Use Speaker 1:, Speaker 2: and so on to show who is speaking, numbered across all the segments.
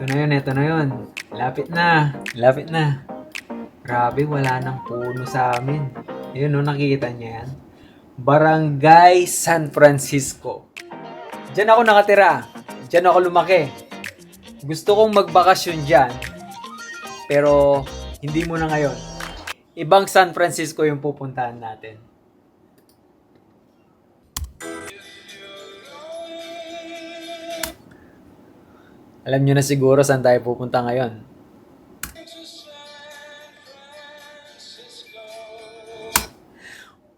Speaker 1: ito na yun. Lapit na. Lapit na. Grabe, wala nang puno sa amin. Yun, no, nakikita niya yan. Barangay San Francisco. Diyan ako nakatira. Diyan ako lumaki. Gusto kong magbakasyon dyan. Pero, hindi mo na ngayon. Ibang San Francisco yung pupuntahan natin. Alam nyo na siguro saan tayo pupunta ngayon.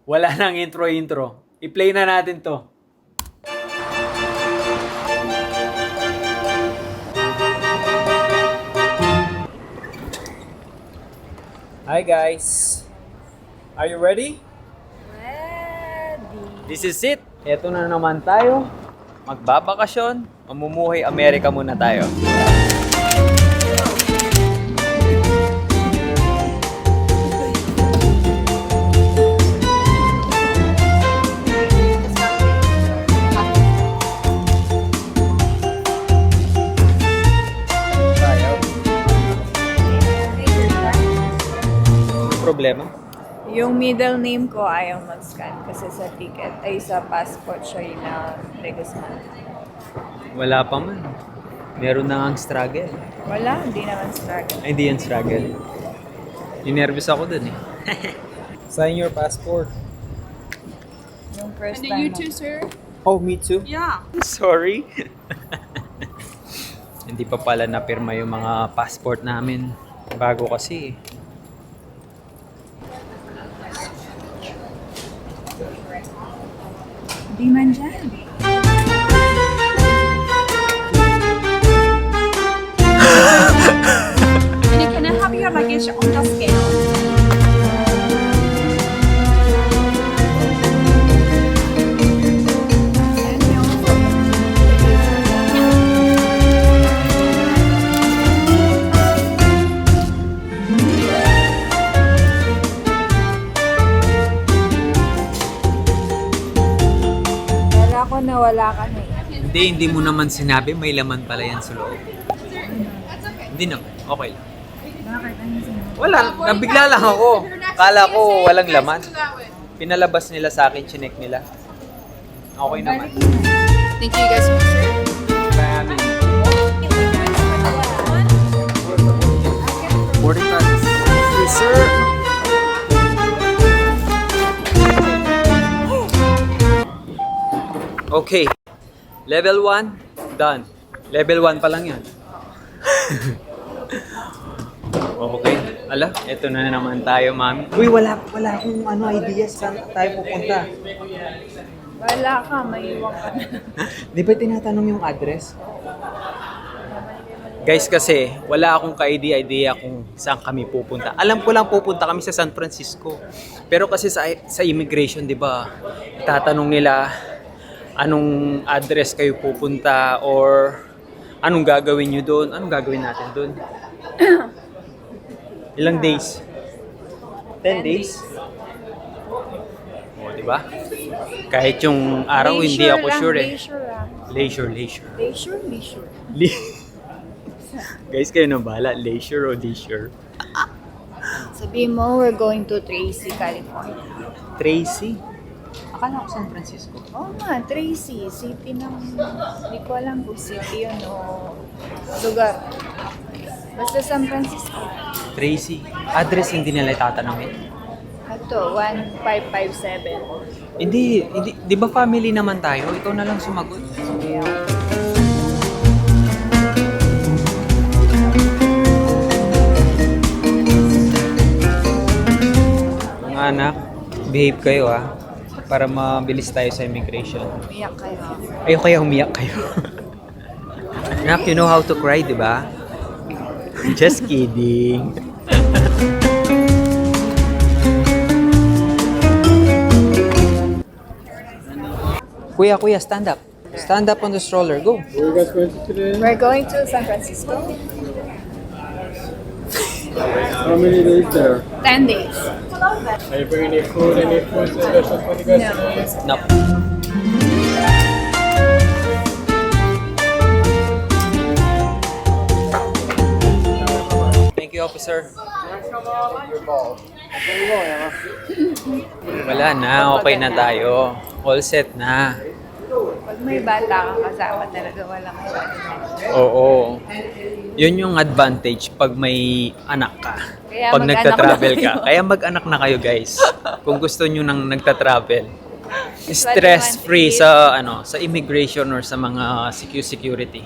Speaker 1: Wala nang intro. I-play na natin to. Hi guys! Are you ready?
Speaker 2: Ready.
Speaker 1: This is it! Eto na naman tayo. Magbabakasyon. Mamumuhay Amerika muna tayo. Problema?
Speaker 2: Yung middle name ko ayaw mag-scan kasi sa ticket ay sa passport siya yung Guzman.
Speaker 1: Wala pa man. Meron na ngang struggle.
Speaker 2: Wala, hindi naman struggle.
Speaker 1: Ay, hindi yan struggle. Ninervous ako dun eh. Sign your passport.
Speaker 2: Yung first
Speaker 3: And
Speaker 2: time.
Speaker 3: you too, sir?
Speaker 1: Oh, me too?
Speaker 3: Yeah.
Speaker 1: Sorry. Hindi pa pala napirma yung mga passport namin. Bago kasi eh.
Speaker 2: Di man dyan.
Speaker 3: And you can have your luggage on the scale.
Speaker 2: Wala ko na wala ka na eh.
Speaker 1: Hindi mo naman sinabi may laman pala yan sa loob. Hindi naman. Okay lang.
Speaker 2: Bakit? Ano sinabi?
Speaker 1: Wala. Nabigla lang ako. Kala ko walang laman. Pinalabas nila sa akin, chinek nila. Okay naman.
Speaker 3: Thank you guys so much, sir.
Speaker 1: Boarding pass. Yes, sir. Okay. Level 1, done. Level 1 pa lang yan. Okay. Ala, eto na naman tayo, mami. Uy, wala akong idea saan tayo pupunta.
Speaker 2: Wala ka, may iwan ka na.
Speaker 1: Di ba tinatanong yung address? Guys, kasi wala akong ka-idea kung saan kami pupunta. Alam ko lang pupunta kami sa San Francisco. Pero kasi sa immigration, di ba, tatanong nila anong address kayo pupunta or anong gagawin nyo doon. Anong gagawin natin doon? Ilang days? 10 days? O, di ba? Kahit yung araw, hindi ako sure eh.
Speaker 2: Leisure.
Speaker 1: Guys, kayo na bahala. Leisure o leisure?
Speaker 2: Sabihin mo, we're going to Tracy, California.
Speaker 1: Tracy? Akala ko San Francisco.
Speaker 2: Oo nga, Tracy. City ng... Hindi ko alam kung city yun o lugar. Basta San Francisco.
Speaker 1: Tracy. Address hindi nila tatanungin.
Speaker 2: Ito, 1557.
Speaker 1: Hindi. Di ba family naman tayo? Ikaw na lang sumagot.
Speaker 2: Yeah.
Speaker 1: Mga anak, behave kayo ha. Para mabilis tayo sa immigration.
Speaker 2: Umiyak kayo.
Speaker 1: Ayaw kaya umiyak kayo. Anak, you know how to cry, di ba? Just kidding. Kuya, stand up. Stand up on the stroller. Go.
Speaker 4: Where are you guys going to today?
Speaker 2: We're going to San Francisco.
Speaker 4: How many days there?
Speaker 2: 10 days.
Speaker 4: Are you bringing any food special for you guys today?
Speaker 1: No. you, officer. Wala na, okay na tayo. All set na.
Speaker 2: Pag may bata kang kasama talaga, walang masyadong.
Speaker 1: Oo. Yun yung advantage pag may anak ka.
Speaker 2: Kaya
Speaker 1: Pag
Speaker 2: mag-anak
Speaker 1: nagta-travel
Speaker 2: na
Speaker 1: ka.
Speaker 2: kayo.
Speaker 1: Kaya mag-anak na kayo, guys. Kung gusto nyo nang nagta-travel. Stress-free sa sa immigration or sa mga security.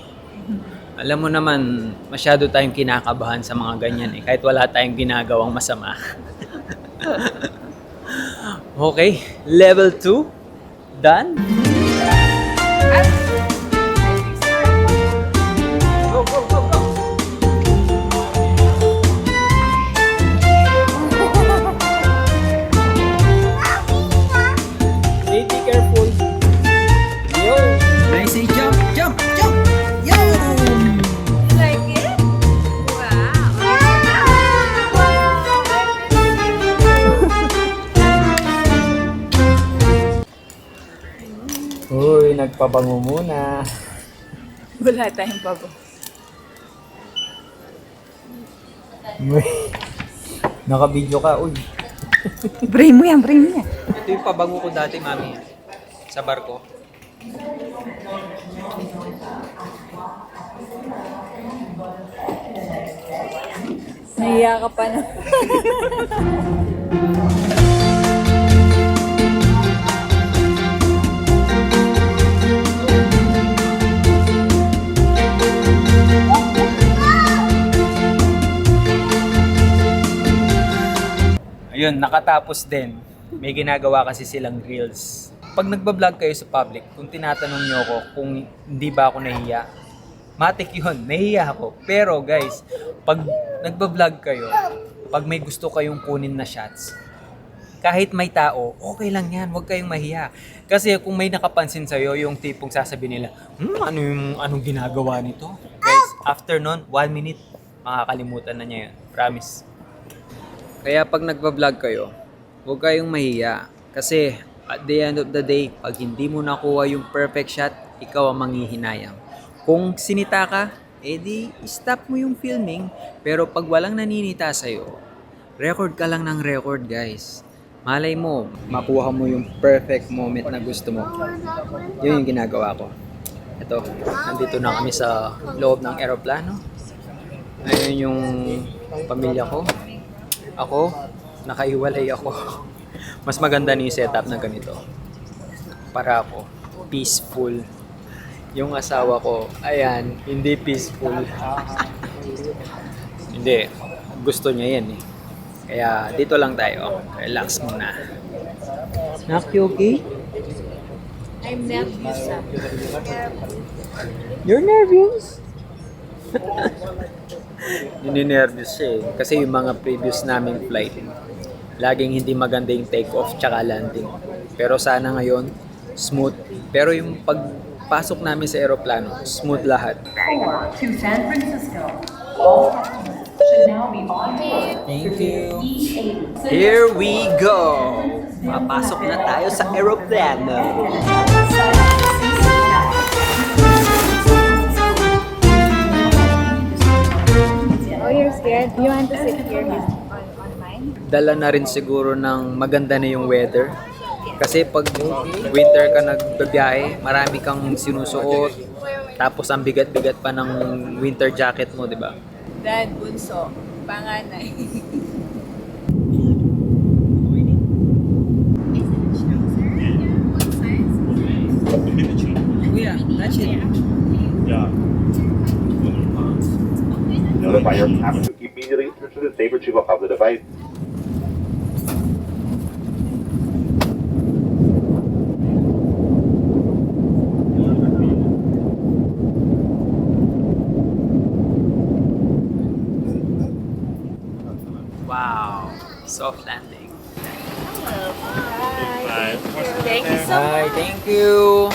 Speaker 1: Alam mo naman, masyado tayong kinakabahan sa mga ganyan eh. Kahit wala tayong ginagawang masama. Okay, level 2. Done? Go, go, go, go! Hey, be careful. Yo! I say jump, jump, jump! Yo!
Speaker 2: Like it?
Speaker 1: Uy, nagpabango muna.
Speaker 2: Wala tayong babo.
Speaker 1: Naka-video ka, uy.
Speaker 2: Brain mo yan, brain mo yan.
Speaker 1: Ito yung pabango ko dati, mami. Sa barko.
Speaker 2: Nahiya ka pa na.
Speaker 1: Ayun, nakatapos din. May ginagawa kasi silang reels. Pag nagbablog kayo sa public, kung tinatanong nyo ako kung hindi ba ako nahiya, matik yun, nahiya ako. Pero guys, pag nagbablog kayo, pag may gusto kayong kunin na shots, kahit may tao, okay lang yan, huwag kayong mahiya. Kasi kung may nakapansin sa'yo, yung tipong sasabihin nila, anong ginagawa nito? Guys, after nun, 1 minute, makakalimutan na niya yun. Promise. Kaya pag nagbablog kayo, huwag kayong mahiya. Kasi at the end of the day, pag hindi mo nakuha yung perfect shot, ikaw ang manghihinayang. Kung sinita ka, edi stop mo yung filming. Pero pag walang naninita sa'yo, record ka lang ng record, guys. Malay mo, makuha mo yung perfect moment na gusto mo. Yun yung ginagawa ko. Ito, nandito na kami sa loob ng eroplano. Ayun yung pamilya ko. Ako, nakaiwalay ako. Mas maganda na yung setup na ganito. Para ako, peaceful. Yung asawa ko, ayan, hindi peaceful. Hindi, gusto niya yan eh. Kaya dito lang tayo, relax muna. Nak, you okay?
Speaker 2: I'm nervous.
Speaker 1: You're nervous? Nininervous siya eh. Kasi yung mga previous naming flight, laging hindi maganda yung take-off tsaka landing. Pero sana ngayon, smooth. Pero yung pagpasok namin sa aeroplano, smooth lahat.
Speaker 5: To San Francisco. All customers should now be on board.
Speaker 1: Thank you.
Speaker 5: E80.
Speaker 1: Here we go! Papasok na tayo sa aeroplano.
Speaker 2: Oh, you're scared? You want to sit here on mine?
Speaker 1: Dala na rin siguro ng maganda na yung weather. Kasi pag winter ka nagbabiyahe, marami kang sinusuot. Tapos ang bigat-bigat pa ng winter jacket mo, di ba?
Speaker 2: Dad, bunso, panganay.
Speaker 1: Kuya, that's it.
Speaker 6: Notify your passenger immediately to the saber tube of the device.
Speaker 1: Wow, soft landing.
Speaker 2: Thank you so
Speaker 1: Hi, thank you.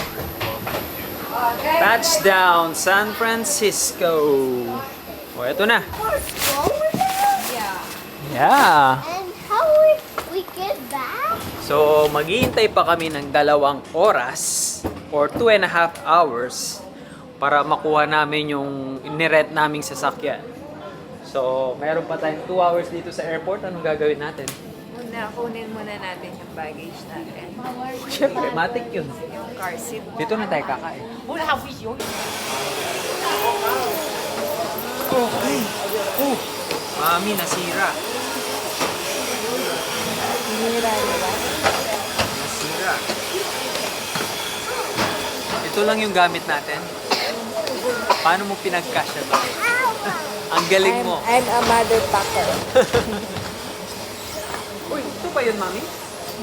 Speaker 1: Touchdown, San Francisco. O, eto na.
Speaker 2: Yeah.
Speaker 1: Yeah.
Speaker 7: And how would we get back?
Speaker 1: So, maghihintay pa kami ng 2 oras or 2.5 hours para makuha namin yung nirent naming sasakyan. So, meron pa tayong 2 hours dito sa airport. Anong gagawin natin?
Speaker 2: Kunin muna natin yung baggage natin.
Speaker 1: Siyempre, matik yun.
Speaker 2: Yung car seat.
Speaker 1: Dito na tayo kakain. Okay. Oh, mami, nasira.
Speaker 2: Hinira, diba?
Speaker 1: Nasira. Ito lang yung gamit natin. Paano mo pinag-cash ito? Ang galing mo.
Speaker 2: I'm a mother packer.
Speaker 1: Uy, ito pa yun, mami?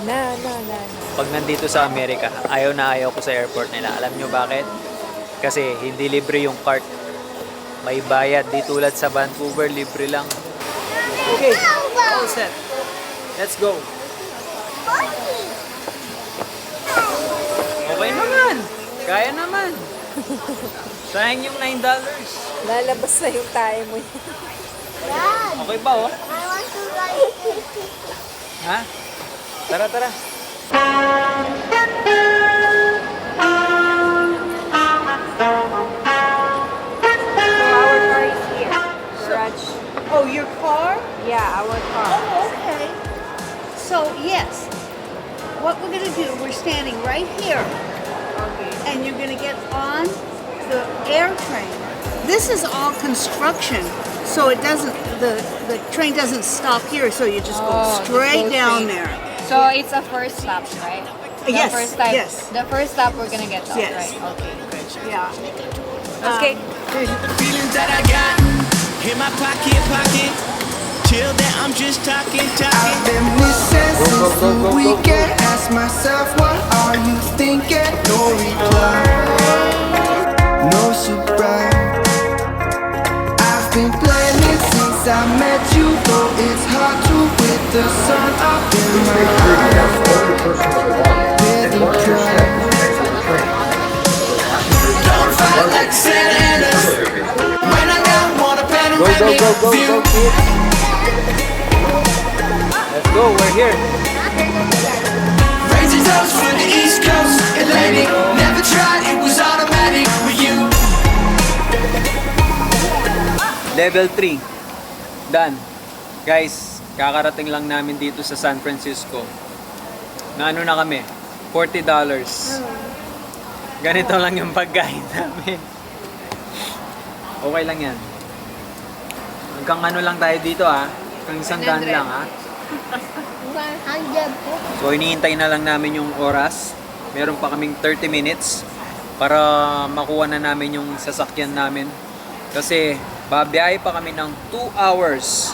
Speaker 2: No.
Speaker 1: Pag nandito sa Amerika, ayaw na ayaw ko sa airport nila. Alam nyo bakit? Kasi hindi libre yung cart. May bayad. Di tulad sa Vancouver, libre lang. Okay, all set. Let's go. Okay naman. Kaya naman. Sayang yung $9.
Speaker 2: Lalabas na yung tayo mo.
Speaker 7: Dad,
Speaker 1: Okay ba, oh?
Speaker 7: I want to ride.
Speaker 1: Ha? Tara, tara.
Speaker 2: Our car is here. Garage.
Speaker 8: Oh, your car?
Speaker 2: Yeah, our car.
Speaker 8: Oh, okay. So, yes, what we're going to do, we're standing right here,
Speaker 2: Okay.
Speaker 8: and you're going to get on the air train. This is all construction, so it doesn't, the train doesn't stop here, so you just go
Speaker 2: Oh,
Speaker 8: straight
Speaker 2: just go
Speaker 8: down
Speaker 2: straight.
Speaker 8: there.
Speaker 2: So it's a first stop, right?
Speaker 8: Yes,
Speaker 2: The first time,
Speaker 8: yes.
Speaker 2: The first stop we're gonna get off,
Speaker 8: Yes.
Speaker 2: right? Okay.
Speaker 8: Yeah.
Speaker 2: Okay.
Speaker 9: The feelings that I got in my pocket. Till then, I'm just talking.
Speaker 10: I've been missing since the weekend. Ask myself, what are you thinking? No reply, no surprise. I've been planning since I met you, though it's hard to with the sun up in my eyes. Didn't try.
Speaker 9: Don't fight like Santa Ana's. When I got one a panoramic view.
Speaker 1: Let's go, we're here.
Speaker 9: Raising toast for the East Coast Atlantic. Never tried, it was automatic with you.
Speaker 1: Level 3. Done. Guys, kakarating lang namin dito sa San Francisco. Na ano na kami? $40. Ganito lang yung pagkain namin. Okay lang yan. Hanggang ano lang tayo dito ha. Hanggang $100 lang ha.
Speaker 7: 100 po.
Speaker 1: So hinihintay na lang namin yung oras. Meron pa kaming 30 minutes para makuha na namin yung sasakyan namin. Kasi babiyahe pa kami ng 2 hours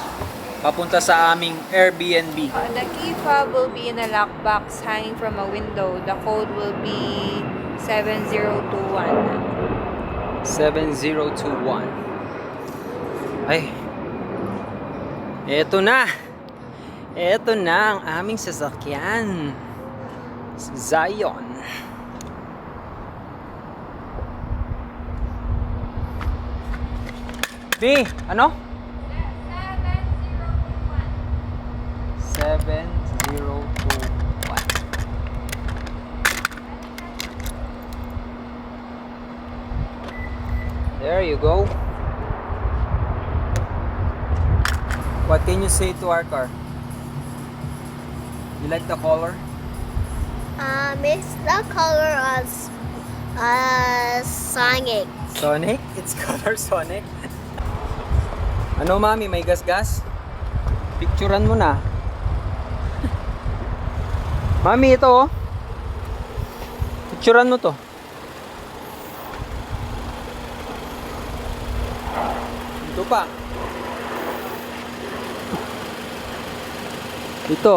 Speaker 1: papunta sa aming Airbnb.
Speaker 2: The key fob will be in a lockbox hanging from a window. The code will be 7021.
Speaker 1: 7021. Ay. Eto na. Eto na ang aming sasakyan. Zion. B, ano? 7021. There you go. What can you say to our car? You like the color?
Speaker 7: It's the color of Sonic.
Speaker 1: Sonic? It's color Sonic. Ano mami, may gas-gas? Picturean mo na. Mami, ito oh. Picturean mo to. Ito pa. Ito.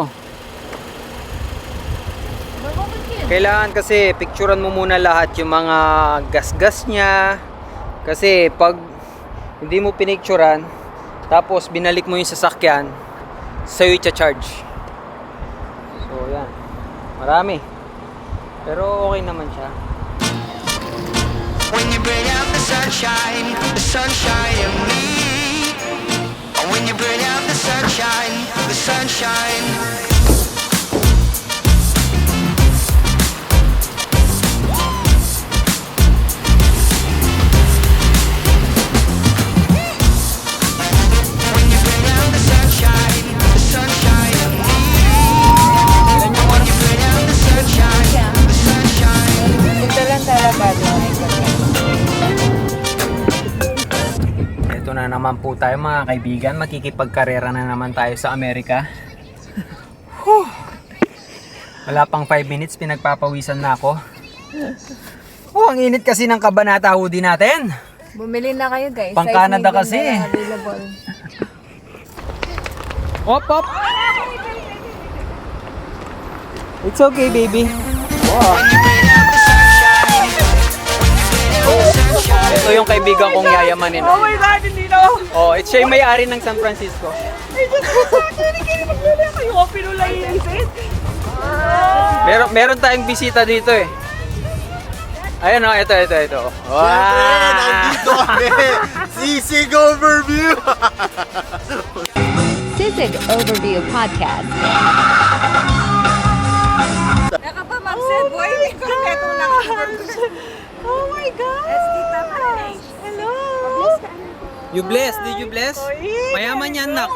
Speaker 1: Kailangan kasi picturean mo muna lahat yung mga gas-gas niya. Kasi pag hindi mo pinicturean, tapos binalik mo yung sasakyan, sa'yo i-charge. So yan. Marami. Pero okay naman siya.
Speaker 9: When you bring out the sunshine in me. When you bring out the sunshine.
Speaker 1: na naman po tayo mga kaibigan. Makikipagkarera na naman tayo sa Amerika. Whew. Wala pang 5 minutes, pinagpapawisan na ako. Oh, ang init kasi ng Kabanata hoodie natin.
Speaker 2: Bumili na kayo guys.
Speaker 1: Pang
Speaker 2: Size
Speaker 1: Canada
Speaker 2: medium
Speaker 1: kasi.
Speaker 2: na lang available.
Speaker 1: Op, op. It's okay, baby. Wow. Ito yung kaibigan kong yayamanin.
Speaker 3: Oh my God, hindi na.
Speaker 1: Oh, it's siya yung may-ari ng San Francisco.
Speaker 3: Ay, dyan sa akin. Hindi maglala kayo. Pinulaisin.
Speaker 1: Meron tayong bisita dito eh. Ayun oh, ito. Wow!
Speaker 11: Nandito kami! Sisig Overview!
Speaker 5: Sisig Overview Podcast.
Speaker 3: Nakapamagset, boy. May korneto na. Oh my God. Hello.
Speaker 1: You bless? Did you bless? Mayaman yan, nak.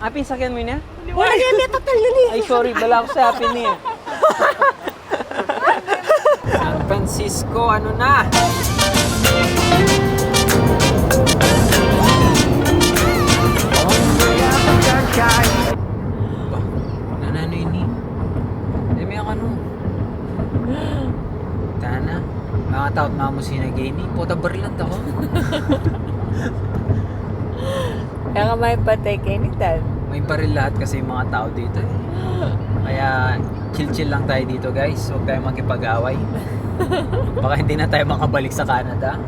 Speaker 1: Api, sakyan mo niya?
Speaker 3: Wala yan, may total na niya.
Speaker 1: Ay, sorry. Bala ko sa api niya. San Francisco, ano na? Nanano ini? Demi ako no. Tana. Mga taot mamusin na gini. Pota berlat ako.
Speaker 2: Kaya ka may patay kayo ni Dad.
Speaker 1: May baril lahat kasi yung mga tao dito eh. Kaya chill-chill lang tayo dito guys. Huwag tayo magkipag-away. Baka hindi na tayo makabalik sa Canada.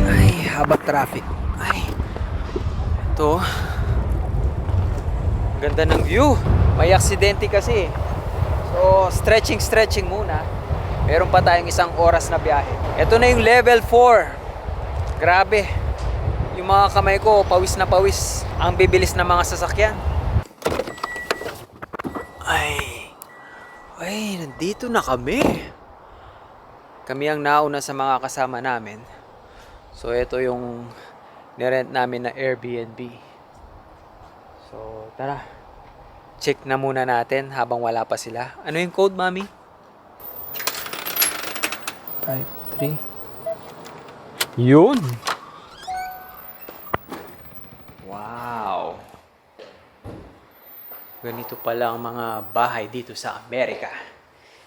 Speaker 1: Ay, habang traffic. Ay. Ito. Ganda ng view. May aksidente kasi. So, stretching muna. Meron pa tayong 1 oras na biyahe. Ito na yung level 4. Grabe. Yung mga kamay ko, pawis na pawis. Ang bibilis ng mga sasakyan. Ay, nandito na kami. Kami ang nauna sa mga kasama namin. So, ito yung nirent namin na Airbnb. So, tara. Check na muna natin habang wala pa sila. Ano yung code, Mami? 53. Yun! Wow! Ganito pala ang mga bahay dito sa Amerika.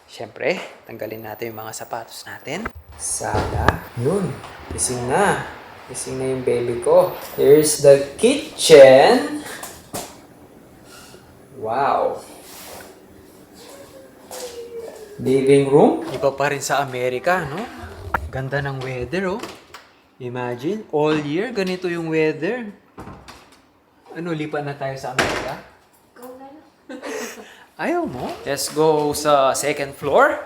Speaker 1: Siyempre, tanggalin natin yung mga sapatos natin. Sala. Yun. Gising na. Gising na yung baby ko. Here's the kitchen. Wow. Living room. Iba pa rin sa Amerika, no? Ganda ng weather, oh. Imagine, all year, ganito yung weather. Ano, lipat na tayo sa Amerika? Ayaw mo? Let's go sa second floor.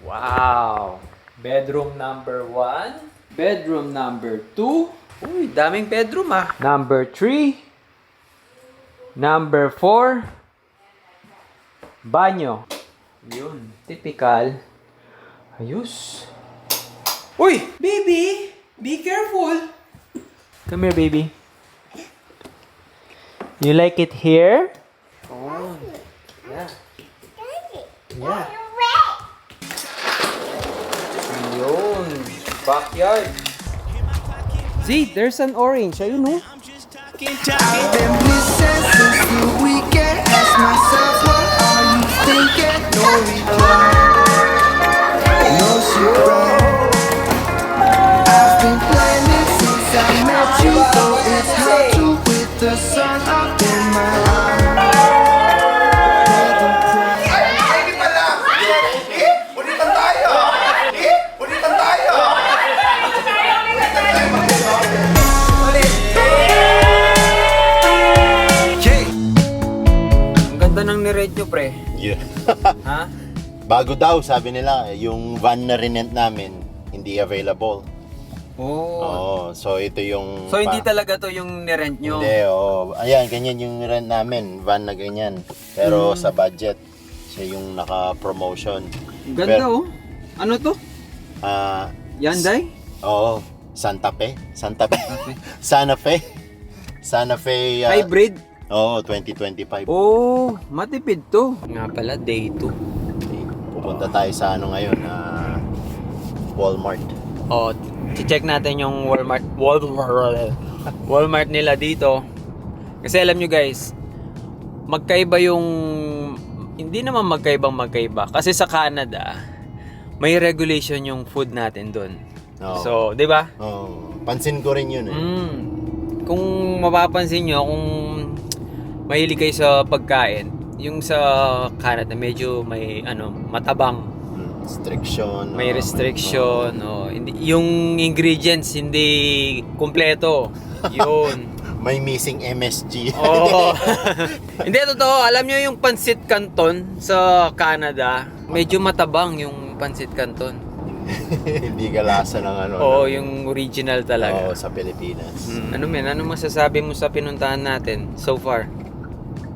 Speaker 1: Wow. Bedroom number 1. Bedroom number 2. Uy, daming bedroom ah. Number 3. Number 4. Banyo. Yun. Typical. Ayos. Uy! Baby! Be careful! Come here, baby. You like it here? Oh. Yeah. Yeah. Yun. Backyard. See, there's an orange. Ayun, no?
Speaker 10: I've been missing since the weekend. Ask myself, what are you thinking? No reply, no surprise. I've been planning since I met you, though it's hard to with the sun up in my eyes.
Speaker 1: Ang nirate nyo, pre.
Speaker 11: Yeah.
Speaker 1: Ha?
Speaker 11: Bago daw, sabi nila, yung van na rinent namin, hindi available.
Speaker 1: Oh.
Speaker 11: Oo, so ito yung...
Speaker 1: So, hindi talaga to yung nirent nyo?
Speaker 11: Hindi, oo. Ayan, ganyan yung rent namin, van na ganyan. Pero sa budget, siya yung naka-promotion.
Speaker 1: Ganda, oh. Ano to? Hyundai?
Speaker 11: Oo, Santa Fe. Santa Fe. Santa Fe. Santa Fe.
Speaker 1: Hybrid?
Speaker 11: Oo, 2025.
Speaker 1: Oh, matipid to. Nga pala, day 2.
Speaker 11: Pupunta tayo sa ano ngayon, Walmart.
Speaker 1: Oh, check natin yung Walmart nila dito. Kasi alam nyo guys, magkaiba yung, hindi naman magkaiba. Kasi sa Canada, may regulation yung food natin doon.
Speaker 11: Oo.
Speaker 1: So, di ba?
Speaker 11: Oh, pansin ko rin yun
Speaker 1: Kung mapapansin nyo, kung mahilig kayo sa pagkain, yung sa Canada medyo may matabang.
Speaker 11: Restriction.
Speaker 1: May restriction. Hindi, yung ingredients hindi kumpleto. Yun.
Speaker 11: May missing MSG.
Speaker 1: Oo. Hindi, totoo. Alam nyo yung pancit canton sa Canada, medyo matabang yung pancit canton.
Speaker 11: Hindi kalasa ng ano.
Speaker 1: Oo, yung original talaga.
Speaker 11: Oo, sa Pilipinas.
Speaker 1: Ano masasabi mo sa pinuntahan natin so far?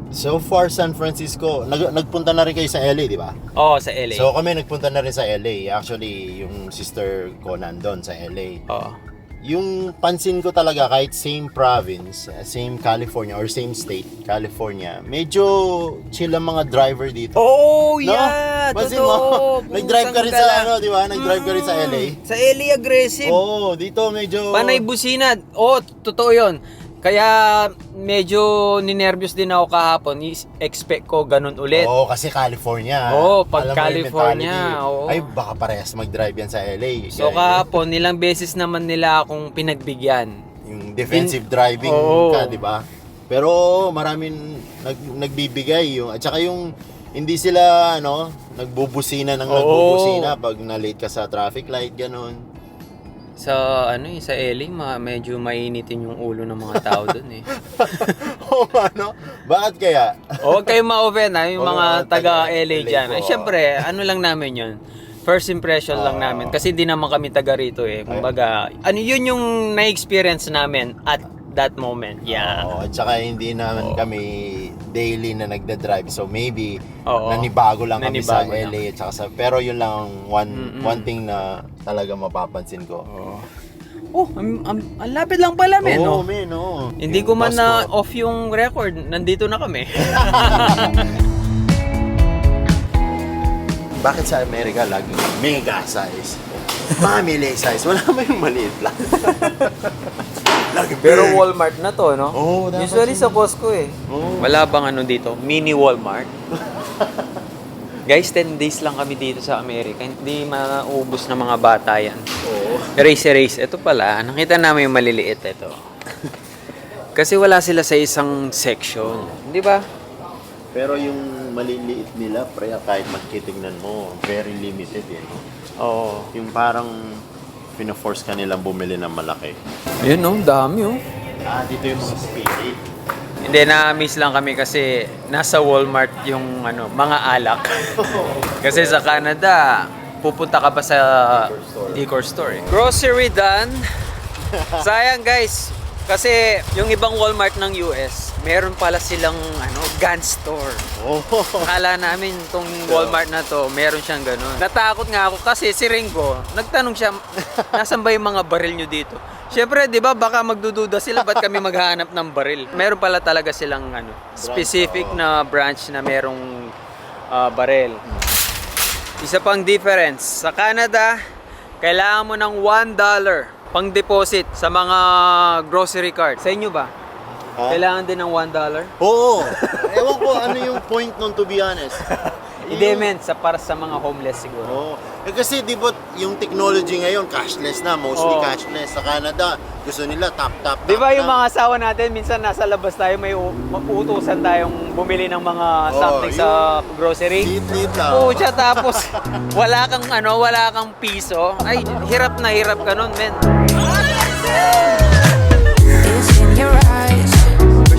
Speaker 11: So far, San Francisco, nagpunta na rin kayo sa LA, di ba?
Speaker 1: Oo, sa LA.
Speaker 11: So kami nagpunta na rin sa LA. Actually, yung sister ko nandun sa LA.
Speaker 1: Oo.
Speaker 11: Yung pansin ko talaga, kahit same province, same California or same state, California, medyo chill ang mga driver dito.
Speaker 1: Oh,
Speaker 11: No?
Speaker 1: yeah!
Speaker 11: Pansin
Speaker 1: Totoo!
Speaker 11: mo, nag-drive ka rin sa ano, di ba? Nag-drive ka rin sa LA.
Speaker 1: Sa LA aggressive.
Speaker 11: Oo, dito medyo...
Speaker 1: Panay busina. Oh, totoo yun. Kaya medyo ninervyos din ako kahapon. Expect ko ganun ulit.
Speaker 11: Oo, kasi California.
Speaker 1: Oo, pag
Speaker 11: Alam mo yung
Speaker 1: California,
Speaker 11: mentality.
Speaker 1: oo.
Speaker 11: Ay, baka parehas mag-drive yan sa LA.
Speaker 1: So
Speaker 11: Kaya-
Speaker 1: kahapon, ilang beses naman nila akong pinagbigyan.
Speaker 11: Yung defensive driving
Speaker 1: Oo.
Speaker 11: ka, di ba? Pero maraming nagbibigay yung at saka yung hindi sila nagbubusina ng
Speaker 1: Oo.
Speaker 11: nagbubusina pag na-late ka sa traffic light ganun.
Speaker 1: Sa sa LA, medyo mainitin yung ulo ng mga tao doon eh.
Speaker 11: Oo, Bakit kaya?
Speaker 1: Huwag kayong ma-offend yung
Speaker 11: Oo,
Speaker 1: mga taga LA dyan.
Speaker 11: po.
Speaker 1: Ay, syempre, lang namin yun. First impression lang namin. Kasi hindi naman kami taga rito eh. Kumbaga, yun yung na-experience namin at that moment. Yeah.
Speaker 11: Oo, at saka hindi naman kami daily na nagda-drive. So maybe
Speaker 1: Oo.
Speaker 11: nanibago lang kami sa
Speaker 1: Nanibago lang.
Speaker 11: LA at saka pero yun lang ang one thing na talaga mapapansin ko.
Speaker 1: Oh, ang lapit lang pala, men.
Speaker 11: Oo,
Speaker 1: no?
Speaker 11: men, oo.
Speaker 1: Hindi
Speaker 11: Yung
Speaker 1: ko man
Speaker 11: boss
Speaker 1: na
Speaker 11: ko.
Speaker 1: off yung record. Nandito na kami.
Speaker 11: Bakit sa Amerika laging mega size? Family size. Wala mo yung maliit lang. Laging
Speaker 1: Pero
Speaker 11: big.
Speaker 1: Walmart na to, no?
Speaker 11: Oo, dapat
Speaker 1: Usually
Speaker 11: yun.
Speaker 1: sa Costco eh.
Speaker 11: Oo.
Speaker 1: Wala bang dito? Mini Walmart? Guys, 10 days lang kami dito sa Amerika. Hindi maubos ng mga bata yan.
Speaker 11: Oo.
Speaker 1: Erase. Ito pala, nakita namin yung maliliit ito. Kasi wala sila sa isang section. Di ba?
Speaker 11: Pero yung maliliit nila, pre, kahit magkitignan mo, very limited eh. No?
Speaker 1: Oo.
Speaker 11: Yung parang pina-force ka nilang bumili ng malaki.
Speaker 1: Ayun, no? Dami, oh.
Speaker 11: Dito yung mga spirit.
Speaker 1: Hindi, na-miss lang kami kasi nasa Walmart yung mga alak. Kasi sa Canada, pupunta ka pa sa liquor store. Grocery done. Sayang guys, kasi yung ibang Walmart ng US, meron pala silang gun store.
Speaker 11: Oh.
Speaker 1: Akala namin tong Walmart na to, meron siyang ganun. Natakot nga ako kasi si Ringo, nagtanong siya, nasan ba yung mga baril nyo dito? Siyempre, di ba, baka magdududa sila, ba't kami maghahanap ng baril? Meron pala talaga silang specific na branch na merong baril. Isa pang difference, sa Canada, kailangan mo ng $1 pang deposit sa mga grocery cart. Sa inyo ba? Kailangan din ng $1?
Speaker 11: Oo. Ewan ko ano yung point nun, to be honest.
Speaker 1: Hindi, men, para sa mga homeless siguro.
Speaker 11: Oo. Kasi di ba yung technology ngayon, cashless na, mostly
Speaker 1: Oo.
Speaker 11: cashless. Sa Canada, gusto nila tap.
Speaker 1: Di ba yung mga asawa natin, minsan nasa labas tayo, may utusan tayong bumili ng mga something sa grocery?
Speaker 11: Lit lang.
Speaker 1: Oo, siya tapos wala kang piso. Ay, hirap na hirap ka nun, men.
Speaker 10: It's in your eyes.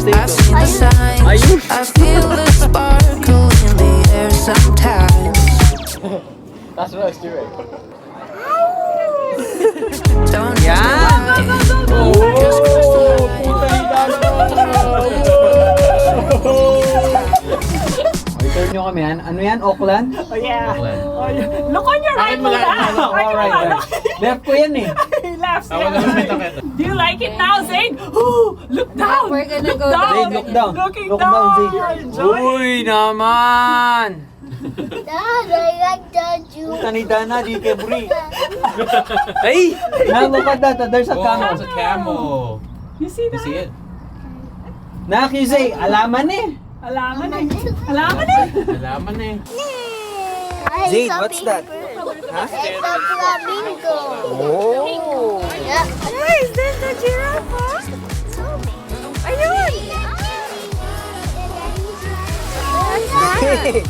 Speaker 10: I've seen the signs.
Speaker 1: Ayun.
Speaker 10: I feel the sparkle in the air sometimes.
Speaker 4: That's what I was doing.
Speaker 10: Don't
Speaker 1: Yan!
Speaker 10: just cross the line.
Speaker 1: Turn nyo kami yan. Ano yan? Auckland?
Speaker 3: Oh, yeah. Look on your right, muna.
Speaker 1: Alright. Left ko yan eh.
Speaker 3: Left. laughs. Do you like it now, Zayn? Ooh, look down.
Speaker 2: We're gonna
Speaker 3: Look
Speaker 2: go
Speaker 3: down.
Speaker 1: Zayn, look down.
Speaker 3: Looking
Speaker 1: Look
Speaker 3: down.
Speaker 1: down, Zayn.
Speaker 3: Enjoy.
Speaker 1: Uy, naman!
Speaker 7: Dad, I like that you.
Speaker 1: Puta ni Dana, di kay Bri. Ay! Look at that, there's a camel.
Speaker 4: It's a camel.
Speaker 3: You see that?
Speaker 4: You see it?
Speaker 1: Nakisay, alaman eh.
Speaker 3: Alaman eh. Alaman eh.
Speaker 4: Alaman eh.
Speaker 1: Zayn, what's that?
Speaker 7: It's a flamingo.
Speaker 1: Oh!
Speaker 7: Yeah.
Speaker 2: Where is this the giraffe? Ayun!
Speaker 1: Hey!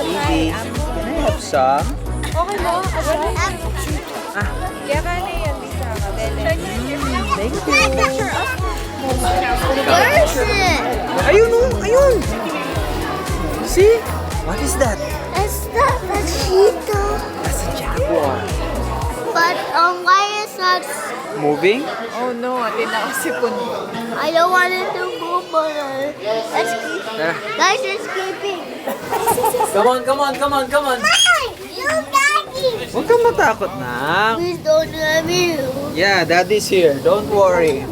Speaker 1: Easy. Can I have some?
Speaker 2: Okay mo? Kaya na yan, Lisa.
Speaker 1: Thank you.
Speaker 7: Where is it?
Speaker 1: Ayun oh, ayun! See? What is that?
Speaker 7: It's not a cheetah.
Speaker 1: That's a jaguar.
Speaker 7: But why is that?
Speaker 1: Moving?
Speaker 2: Oh no, di na kasi puno.
Speaker 7: I don't want it to move, but let's keep.
Speaker 1: Tara.
Speaker 7: Guys, it's creeping.
Speaker 1: Come on, come on, come on, come on.
Speaker 7: You daddy.
Speaker 1: Huwag kang matakot na.
Speaker 7: Please don't let me.
Speaker 1: Yeah, daddy's here. Don't worry.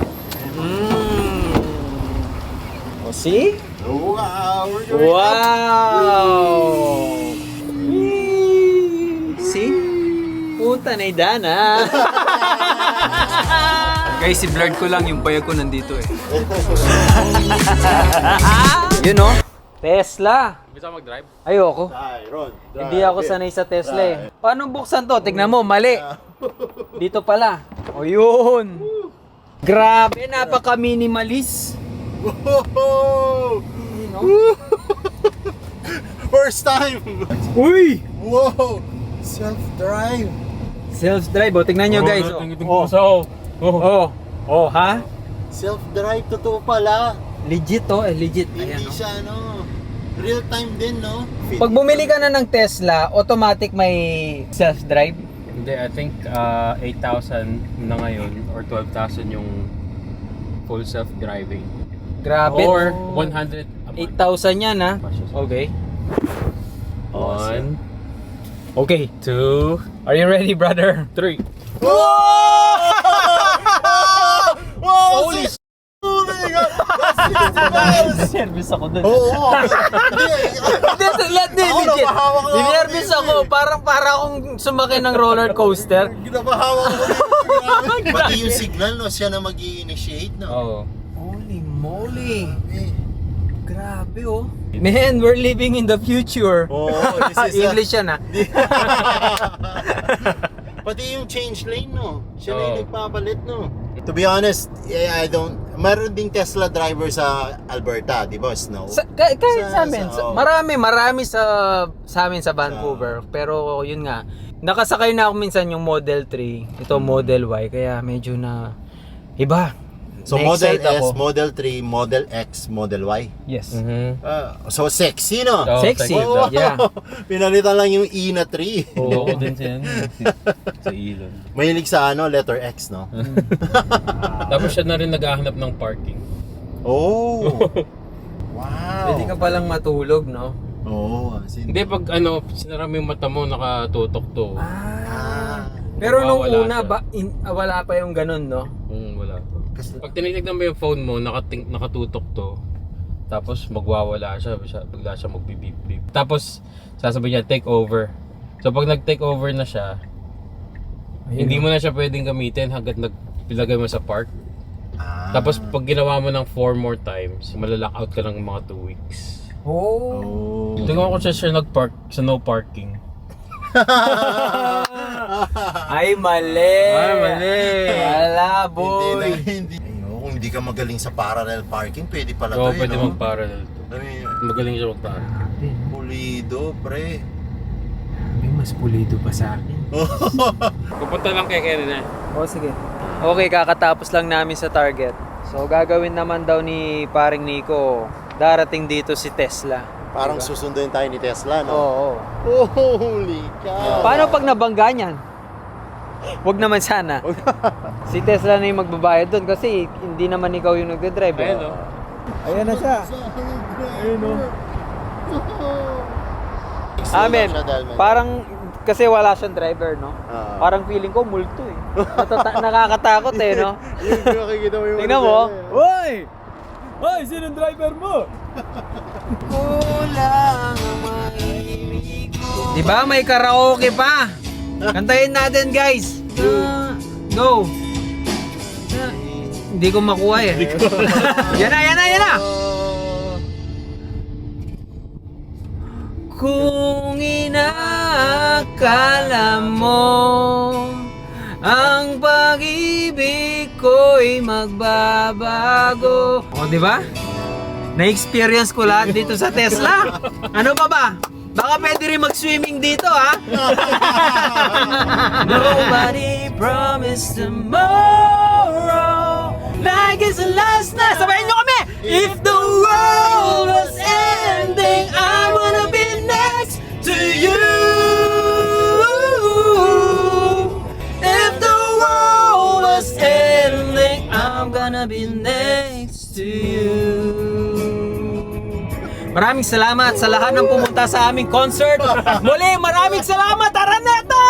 Speaker 1: Oh, see?
Speaker 11: Wow! We're going up.
Speaker 1: Wow! See? Puta na Dana. Guys, si blurred ko lang yung payag ko nandito eh. You know? Tesla.
Speaker 4: Bisa mag-drive?
Speaker 1: Ayoko.
Speaker 11: Ron,
Speaker 1: Hindi ako sanay sa Tesla eh. Paano buksan to? Tignan mo, mali. Dito pala. O yun. Grabe, napaka-minimalist.
Speaker 11: Whoa! First time!
Speaker 1: Uy!
Speaker 11: Whoa! Self-drive!
Speaker 1: Self-drive, o. Tignan nyo guys. Oh, ha?
Speaker 11: Self-drive, totoo pala.
Speaker 1: Legit to, legit. Ayan,
Speaker 11: Hindi
Speaker 1: no?
Speaker 11: siya, real time din, no?
Speaker 1: Pag bumili ka na ng Tesla, automatic may self-drive.
Speaker 4: Hindi, I think 8,000 na ngayon or 12,000 yung full self-driving.
Speaker 1: Grabe.
Speaker 4: Or 100 a month.
Speaker 1: 8,000 yan, ha? Okay.
Speaker 4: One.
Speaker 1: Okay.
Speaker 4: 2.
Speaker 1: Are you ready, brother?
Speaker 4: 3.
Speaker 11: Holy shit! Oh my God! That's 60 miles!
Speaker 1: Nervous ako dun.
Speaker 11: Oo!
Speaker 1: Legit. Nervous ako. Para akong sumakay ng roller coaster.
Speaker 11: Ginapahawak mo rin. Pati yung signal, no? Siya na mag-i-initiate, no?
Speaker 4: Oo.
Speaker 1: Holy moly. Grabe, oh. Man, we're living in the future.
Speaker 11: Oh, this is
Speaker 1: English yan, ha?
Speaker 11: Pati yung change lane, no? Siya na
Speaker 4: Oo.
Speaker 11: yung nagpapalit, no? To be honest, I don't... Meron ding Tesla driver sa Alberta, di ba? Snow?
Speaker 1: Kahit sa amin,
Speaker 11: oo.
Speaker 1: marami sa amin sa Vancouver. Pero yun nga, nakasakay na ako minsan yung Model 3, ito Model Y, kaya medyo na iba.
Speaker 11: So Model
Speaker 1: Na-excite
Speaker 11: S,
Speaker 1: ako.
Speaker 11: Model 3, Model X, Model Y.
Speaker 1: Yes.
Speaker 11: So sexy, no?
Speaker 4: Oo,
Speaker 1: Sexy.
Speaker 4: sexy.
Speaker 1: Yeah.
Speaker 11: Pinalitan lang yung E na 3.
Speaker 4: Oo, ako din siya. Sa Elon.
Speaker 11: Mahilig sa Letter X, no?
Speaker 4: Tapos siya na rin naghahanap ng parking.
Speaker 11: Oh! Wow!
Speaker 1: Pwede ka palang matulog, no?
Speaker 11: Oo.
Speaker 4: Hindi, pag sinara mo yung mata mo, nakatutok to.
Speaker 1: Pero nung
Speaker 4: Mawawala
Speaker 1: una,
Speaker 4: siya.
Speaker 1: wala pa yung ganun, no?
Speaker 4: Wala to. Pag tinitignan mo yung phone mo, nakatutok to. Tapos magwawala siya, bigla siya magbi-beep-beep. Tapos sasabihin niya, take over. So pag nag-take over na siya, hindi mo na siya pwedeng gamitin hanggat nagpilagay mo sa park. Tapos pag ginawa mo ng 4 more times, malalock out ka ng mga 2 weeks.
Speaker 1: Oh.
Speaker 4: Tingnan ko siya nag-park sa no parking.
Speaker 1: Ay, mali.
Speaker 4: Ay, mali.
Speaker 1: Wala, boy.
Speaker 11: Hindi. Kung hindi ka magaling sa parallel parking, pwede pala
Speaker 4: Oo,
Speaker 11: to,
Speaker 4: pwede
Speaker 11: no?
Speaker 4: mag-parallel to. Magaling siya mag-parallel.
Speaker 11: Pulido, pre.
Speaker 1: May mas pulido pa sa akin.
Speaker 4: Pupunta lang kay Kenny na.
Speaker 1: Oh, sige. Okay, kakatapos lang namin sa Target. So, gagawin naman daw ni paring Nico, darating dito si Tesla.
Speaker 11: Parang susunduin tayo ni Tesla, no?
Speaker 1: Oo.
Speaker 11: Holy cow!
Speaker 1: Paano pag nabangga niyan? Wag naman sana. Si Tesla na yung magbabayad doon kasi hindi naman ikaw yung nagde-drive.
Speaker 4: Ayun, no?
Speaker 1: Ayan na siya. Ayun, no? Amen. Parang kasi wala siyang driver, no? Parang feeling ko multo eh. Nakakatakot eh, no?
Speaker 11: Yung makikita mo yung
Speaker 1: Tingnan mo. Hoy! Hoy, sinong driver mo? Kulang ang maibig ko. Diba? May karaoke pa. Kantahin natin, guys. Go. Hindi ko makuha eh. Yan na. Kung inakala mo ang pag-ibig ko'y magbabago. O, di ba? Na-experience ko lahat dito sa Tesla. Ano pa ba? Baka pwede rin mag-swimming dito, ha? Nobody promised tomorrow like it's the last night. Sabayin nyo kami! If the world was ending, I wanna be next to you. If the world was ending, I'm gonna be next to you. Maraming salamat sa lahat ng pumunta sa aming concert. Muli, maraming salamat, Araneta!